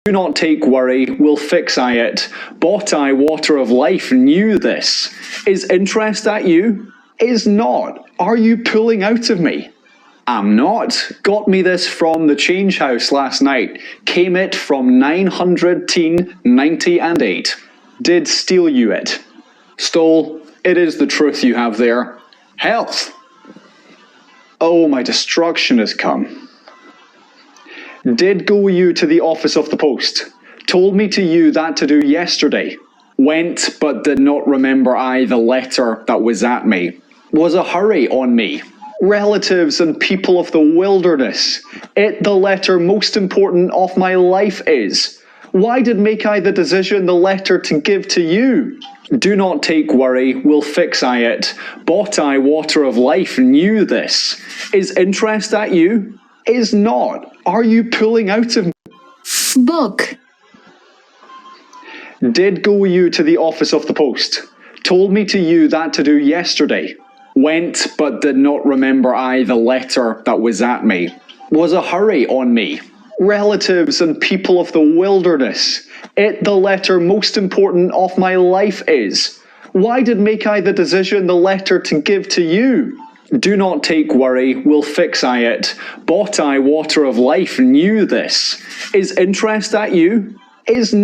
Do not take worry, we'll fix I it. Bought I water of life, knew this. Is interest at you? Is not. Are you pulling out of me? Am not. Got me this from the change house last night. Came it from 990 and 8. Did steal you it. Stole. It is the truth you have there. Health. Oh, my destruction has come. Did go you to the office of the post. Told me to you that to do yesterday. Went, but did not remember I the letter that was at me. Was a hurry on me. Relatives and people of the wilderness. It the letter most important of my life is. Why did make I the decision the letter to give to you? Do not take worry, we'll fix I it. Bought I water of life, knew this. Is interest at you? Is not. Are you pulling out of me? Book. Did go you to the office of the post. Told me to you that to do yesterday. Went, but did not remember I the letter that was at me. Was a hurry on me. Relatives and people of the wilderness. It the letter most important of my life is. Why did make I the decision the letter to give to you? Do not take worry, we'll fix I it. Bought I water of life, knew this. Is interest at you? Is